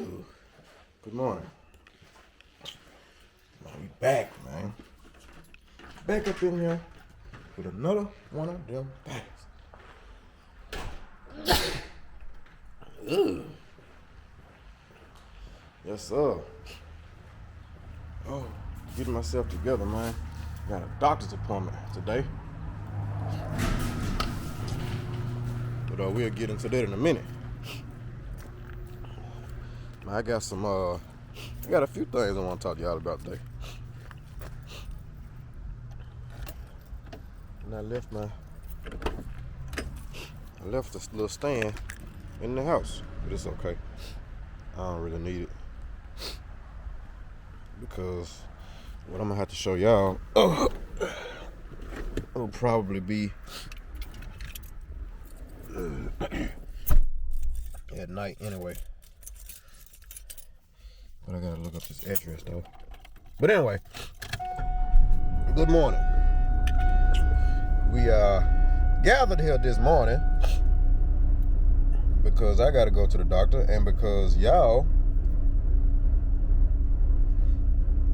Ooh, good morning. We back, man. Back up in here with another one of them things. Ooh. Yes, sir. Oh, getting myself together, man. Got a doctor's appointment today. But we'll get into that in a minute. I got I got a few things I want to talk to y'all about today. And I left this little stand in the house, but it's okay. I don't really need it because what I'm gonna have to show y'all will probably be at night anyway. But I gotta look up this address though. But anyway, good morning. We gathered here this morning because I gotta go to the doctor and because y'all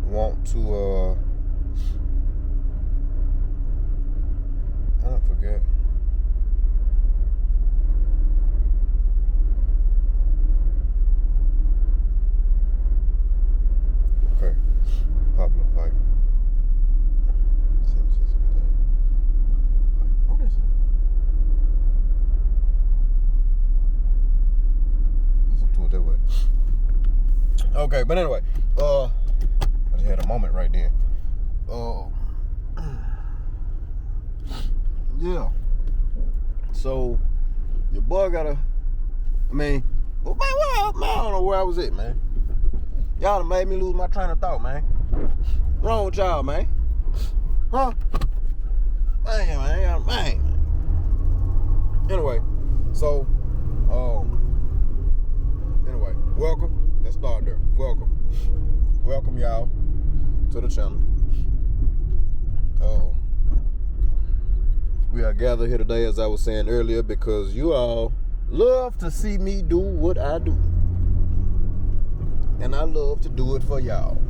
want to I forget. Okay, popular pipe. What is it? Listen to it that way. Okay, but anyway, I just had a moment right there. Yeah. So your boy I don't know where I was at, man. Y'all done made me lose my train of thought, man. What's wrong with y'all, man? Huh? Man. Anyway, so, welcome. Let's start there. Welcome y'all to the channel. We are gathered here today, as I was saying earlier, because you all love to see me do what I do. And I love to do it for y'all.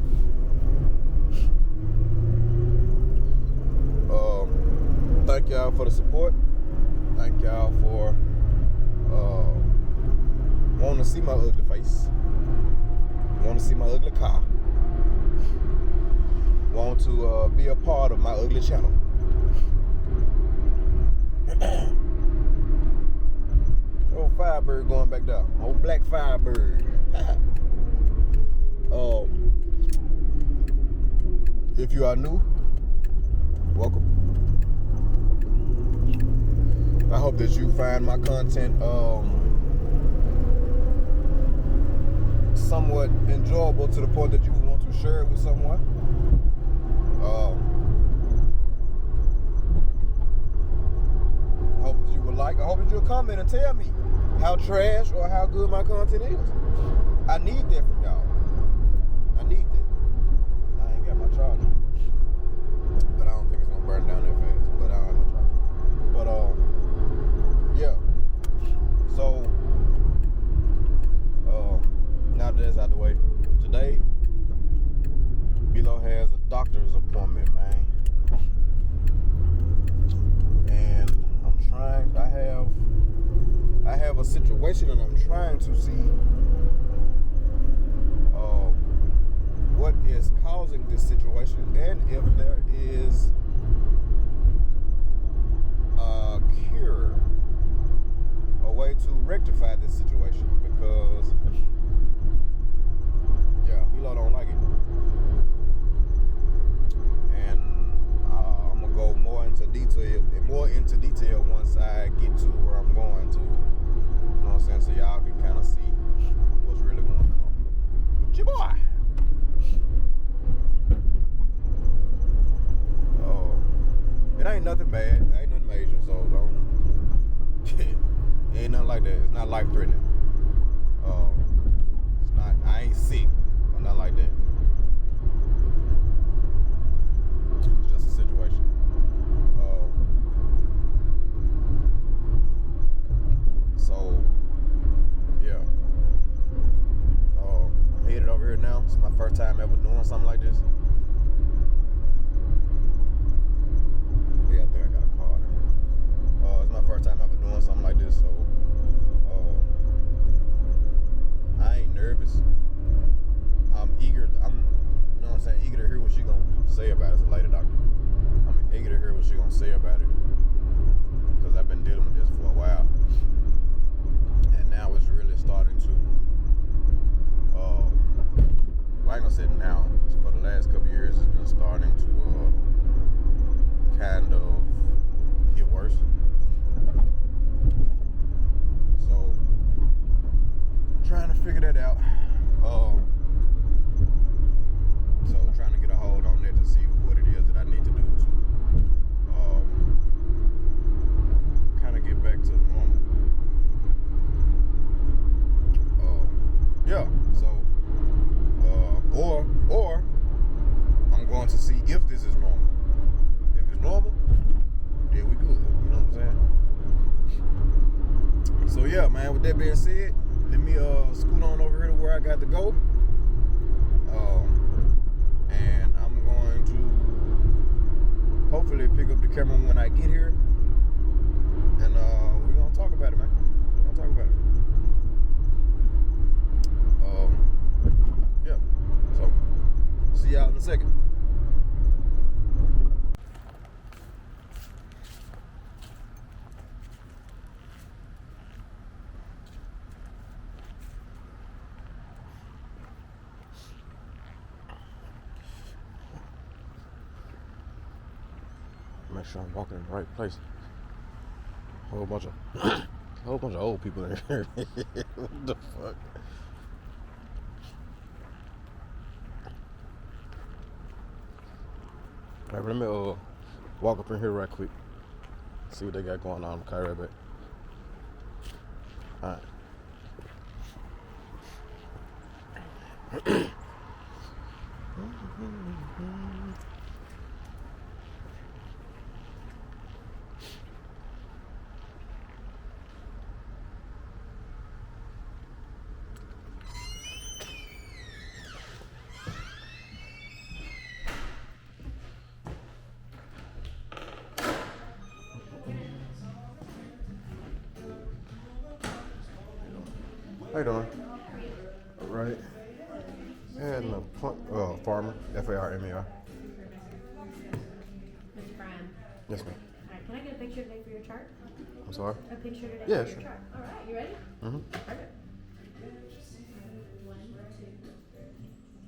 Thank y'all for the support. Thank y'all for wanting to see my ugly face. Want to see my ugly car. Want to be a part of my ugly channel. Old Firebird going back down. Old black Firebird. If you are new, welcome. I hope that you find my content somewhat enjoyable to the point that you would want to share it with someone. I hope that you would like. I hope that you'll comment and tell me how trash or how good my content is. I need that from y'all. I need that. I ain't got my charger, but I don't think it's gonna burn down that fast. But I don't have my charger. But yeah. So now that that's out the way, today Belo has a doctor's appointment, man. And I have a situation, and I'm trying to see what is causing this situation, and if there is a cure, a way to rectify this situation, because Belo don't like it. And I'm gonna go more into detail once I get to where I'm going to. You know what I'm saying? So y'all can kind of see what's really going on with your boy. here now. It's my first time ever doing something like this. Yeah, I think I got a car now. It's my first time ever doing something like this, so I ain't nervous. I'm eager. You know what I'm saying, eager to hear what she gonna say about it as a lady doctor. I'm eager to hear what she gonna say about it, because I've been dealing with this for a while, and now it's really starting to. I ain't gonna say now. For the last couple years, it's been starting to kind of get worse. So, trying to figure that out. So trying to get a hold on that to see what it is that I need to do to kind of get back to normal. Yeah. So, or I'm going to see if this is normal. If it's normal, then we good. You know what I'm saying? So yeah, man. With that being said, let me scoot on over here to where I got to go. And I'm going to hopefully pick up the camera when I get here. And we're gonna talk about it, man. We're gonna talk about it. Yeah. So see y'all in a second. Make sure I'm walking in the right place. Whole bunch of old people in here. What the fuck? Alright, let me walk up in here right quick. See what they got going on. Okay, right back. Alright. How you doing? All right. And a farmer, F-A-R-M-E-R. Mr. Brian. Yes, ma'am. All right, can I get a picture today for your chart? I'm sorry? A picture today Yeah, for sure. your chart. All right, you ready? Mm-hmm. Perfect. 1,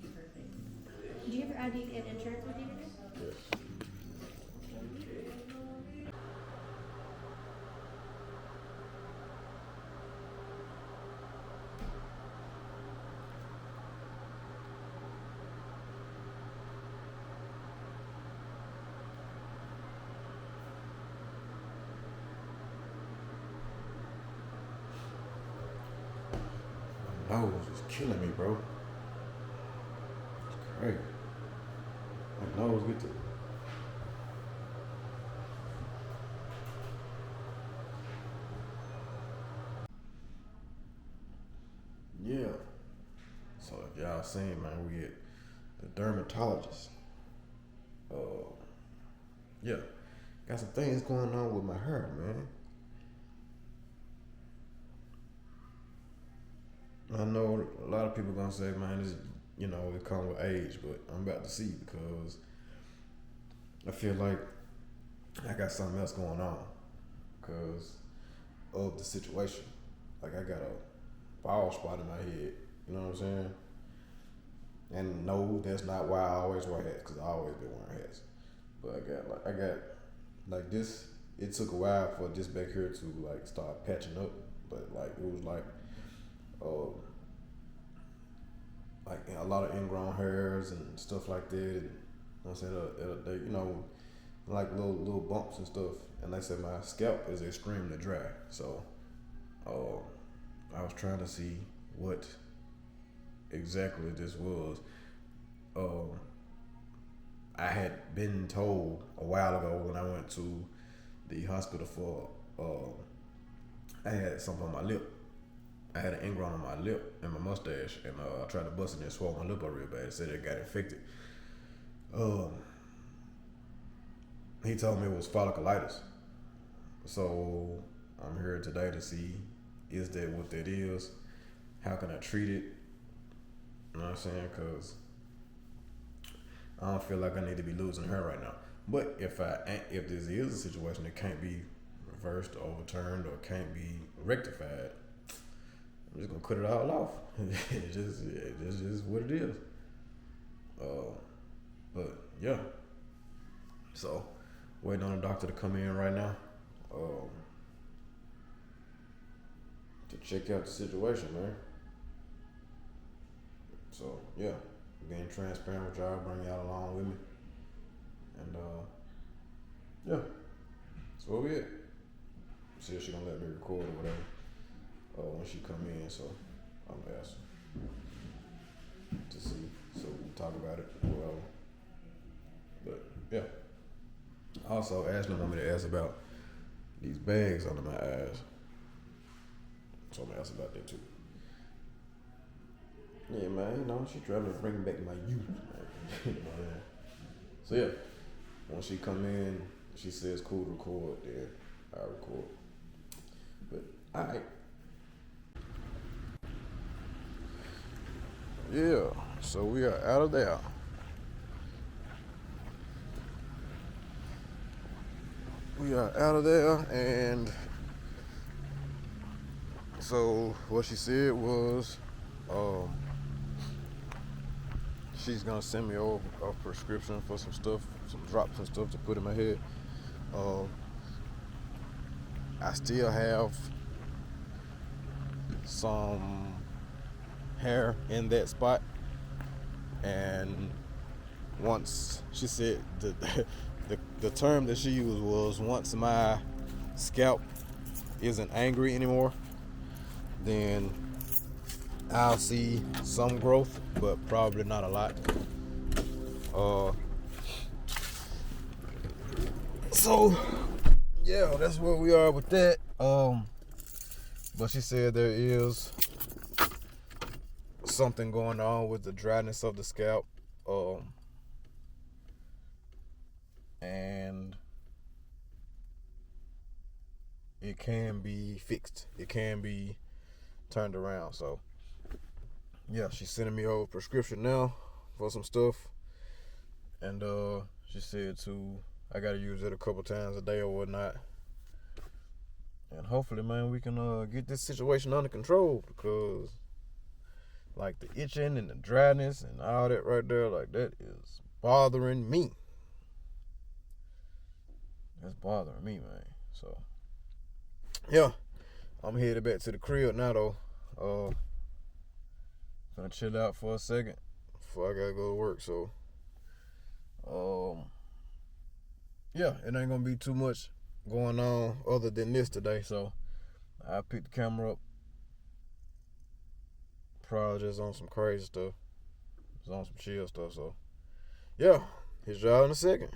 2. Perfect. Do you have your ID and insurance with you today? Yes. My nose is killing me, bro. It's crazy. My nose get to. Yeah. So if y'all seen, man, we get the dermatologist. Yeah. Got some things going on with my hair, man. I know a lot of people gonna say, man, this, it comes with age, but I'm about to see, because I feel like I got something else going on because of the situation. Like, I got a bald spot in my head, you know what I'm saying? And no, that's not why I always wear hats, because I always been wearing hats. But I got this. It took a while for this back here to like start patching up, but like it was like a lot of ingrown hairs and stuff like that. And, you know what I'm saying? They, like little bumps and stuff. And they said my scalp is extremely dry. So I was trying to see what exactly this was. I had been told a while ago when I went to the hospital for I had something on my lip, I had an ingrown on my lip and my mustache, and I tried to bust it and swelled my lip up real bad. It said it got infected. He told me it was folliculitis. So I'm here today to see, is that what that is? How can I treat it? You know what I'm saying? Because I don't feel like I need to be losing hair right now. But if this is a situation that can't be reversed or overturned or can't be rectified, I'm just gonna cut it all off. It's just what it is. But yeah. So waiting on the doctor to come in right now. To check out the situation, man. So yeah, being transparent with y'all, bring y'all along with me, and yeah, that's where we at. See if she gonna let me record or whatever when she come in. So I'm gonna ask her to see, so we can talk about it or whatever. But yeah, also Ashley wanted me to ask about these bags under my eyes, so I'm gonna ask about that too. Yeah, man, you know, she trying to bring back my youth, man. So yeah, when she come in, she says cool to record, then I record. But alright. Yeah, so we are out of there. We are out of there, and so what she said was, she's gonna send me over a prescription for some stuff, some drops and stuff to put in my head. I still have some hair in that spot, and once she said the term that she used was, once my scalp isn't angry anymore, then I'll see some growth, but probably not a lot. So yeah, that's where we are with that. But she said there is something going on with the dryness of the scalp, and it can be fixed. It can be turned around. So yeah, she's sending me over a prescription now for some stuff, and she said I gotta use it a couple times a day or whatnot, and hopefully, man, we can get this situation under control, because like the itching and the dryness and all that right there, like that is bothering me. That's bothering me, man. So yeah, I'm headed back to the crib now though. Gonna chill out for a second before I gotta go to work. So yeah, it ain't gonna be too much going on other than this today. So I picked the camera up, probably just on some crazy stuff, just on some chill stuff. So yeah, hit y'all in a second.